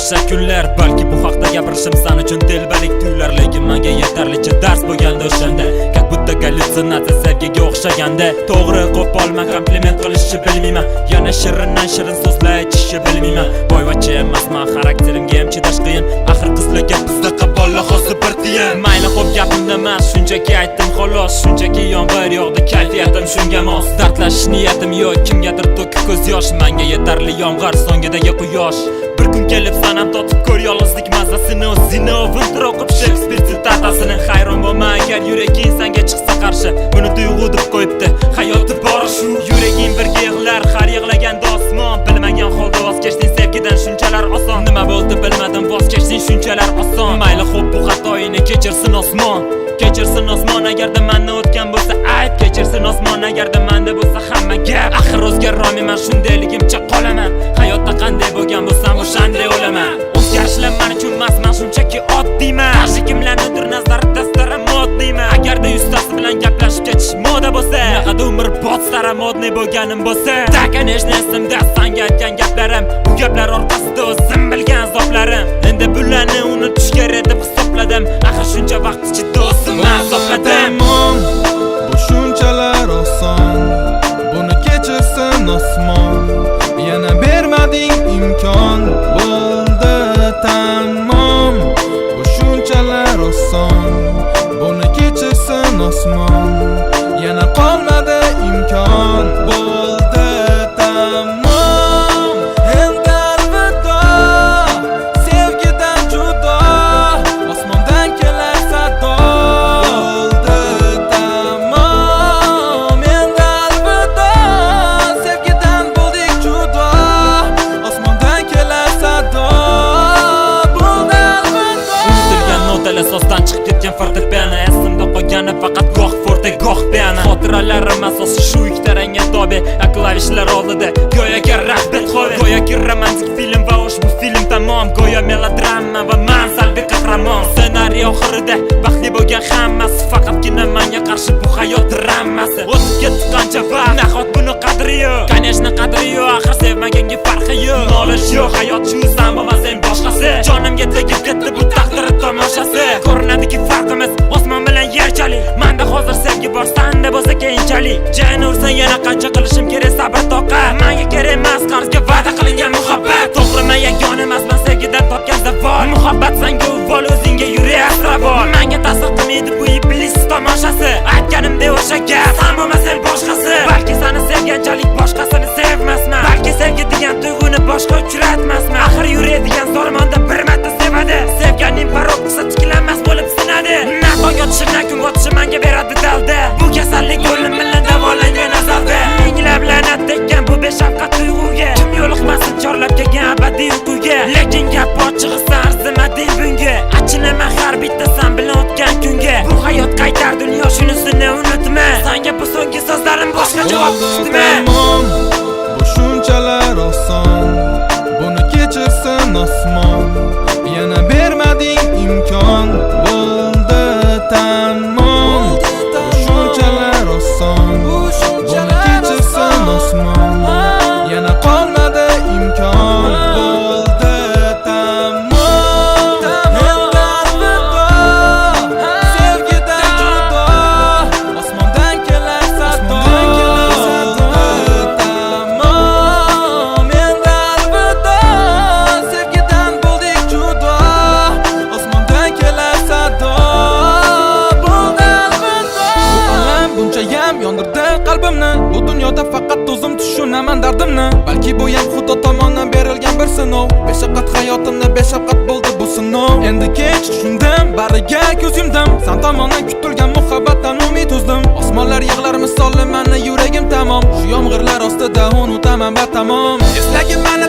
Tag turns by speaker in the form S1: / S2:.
S1: o'sha kunlar. Balki bu haqda gapirishim san uchun telbalik tuyular, lekin menga yetarlicha dars bo'lgandi o'shanda. Как будто галлюцинация sevgiga o'xshaganda. To'g'ri qo'polman, kompliment qilishni bilmayman, yana shirindan shirin so'zlar aytishni bilmayman. Boyvachi emasman, xarakterimga ham chidash qiyin. Axir qizlarga bizda qabolla hosi bir tiyin. Mayli xo'p gapimni emas, shunchaki aytdim xolos. Shunchaki yomg'ir yog'di, kayfiyatim shunga mos. Dardlashish niyatim yo'q, kimgadir to'kib ko'z yosh. Menga yetarli yomg'ir, so'ngidagi quyosh. Bir kun kelib sanam totib ko'r yolg'izlik mazasini, o'zini o'vintir o'qib Shekspir sitatasini. Hayron bo'lma agar yuraging senga chiqsa qarshi, buni tuyg'u deb qo'yibdi hayoti bori shu. Yuraging birga yig'lar, har yig'laganda osmon. Bilmagan holda voz kechding sevgidan shunchalar oson. Nima bo'ldi bilmadim, voz kechding shunchalar oson. Mayli xo'p bu xatoyini kechirsin osmon. Kechirsin osmon agarda menda o'tgan bo'lsa ayb. Kechirsin osmon agarda menda bo'lsa hamma gap. Axir o'zgarolmayman, shundayligimcha qolaman. Hayotda qanday bo'lgan bo'lsam o'shanday o'laman. O'zgarishlar men uchun emas, men shunchaki oddiyman. Qarshi kimlarnidir nazarida sara moddiyman. Agarda yuztasi bilan gaplashib ketish moda bo'lsa, naqad umr bot sara modniy bo'lganim bo'lsa, takanishni esimda senga aytgan gaplarim, bu gaplar orqasida o'zim bilgan azoblarim. Endi bularni unutishga deb hisobladim. Axir shuncha vaqt ichida o'zimni azobladim.
S2: Bu shunchalar oson, buni kechirsin osmon. Yana bermading imkon, bo'ldi tamom. Bu shunchalar oson, buni kechirsin osmon. Yana qolmadi imkon, bo'ldi tamom. Endi alvido, sevgidan judo, osmondan kelar sado. Bo'ldi tamom. Endi alvido, sevgidan bo'ldik judo, osmondan kelar sado. Bo'ldi alvido.
S1: Unutilgan notalar sosdan chiqib ketgan fortepiano, esimda qolgani faqat goh forte goh piano. Xotiralarim asosi shu ikkita rangga tobe. Klavishlar oldida go'yoki rahbat xovi. Go'yoki romantik film va ushbu film tamom. Go'yo melodrama va men salbiy qahramon. Ssenariy oxirida baxtli bo'lgan hammasi faqatgina menga qarshi bu hayot dramasi. O'tib ketdi qancha vaqt, nahot buni qadri yo'q. Конечно qadri yo'q, axir sevmaganga farqi yo'q. Nolish yo'q, hayot shu san bo'lmasang boshqasi. Jonimga tegib ketdi bu taqdir tomoshasi. Ko'rinadiki farqimiz osmon bilan yerchalik. Menda hozir sevgi bor, senda bo'lsa keyinchalik. Jang ursang yana qancha qilishim kerak sabr toqat. Menga kerak emas qarzga va'da qilingan muhabbat. To'g'ri men yagona emasman sevgidan topgan zavol. Muhabbat senga uvol, o'zingga yurak asrab ol. Menga ta'sir qilmaydi bu iblis tomoshasi. Aytganimdek o'sha gap, sen bo'lmasang boshqasi. Balki seni sevganchalik boshqasini sevmasman. Balki sevgi degan tuyg'uni boshqa uchratmasman. Axir yuradigan zormonda bir marta sevadi. Sevganning parokisi tiklanmas bo'lib sinadi. Na tong otishi na kun otishi menga beradi dalda. Bu kasallik o'lim bilan davolangan azalda. Minglab la'nat tekkan bu beshafqat tuyg'uga. Kim yo'liqmasin chorlab kelgan abadiy uyquga. Lekin gap ochig'i sen arzimading bunga. Achinaman har bitta sen bilan o'tgan kunga. Bu hayot qaytar dunyo, shunisini unutma. Senga bu so'nggi so'zlarim boshqa javob kutma.
S2: Bu shunchalar oson, buni kechirsin osmon. Yana bermading imkon, bo'ldi tamom. Bu shunchalar oson, buni kechirsin osmon. Yana qolmadi imkon, bo'ldi tamom. Endi alvido, sevgidan judo, osmondan kelar sado. Bo'ldi tamom. Endi alvido, sevgidan bo'ldik judo, osmondan kelar sado. Bo'ldi alvido. Bu alam bunchayam yondirdi qalbimni. Bu dunyoda faqat o'zim tushunaman dardimni. Balki bu ham Xudo tomonidan berilgan bir sinov. Beshafqat hayotimda beshafqat bo'ldi bu sinov. Endi kech tushundim, bariga ko'z yumdim. Sen tomonidan kutilgan muhabbatdan umid uzdim. Osmonlar yig'lar misoli meni yuragim tamom. Shu yomg'irlar ostida unutaman batamom. Eslagin meni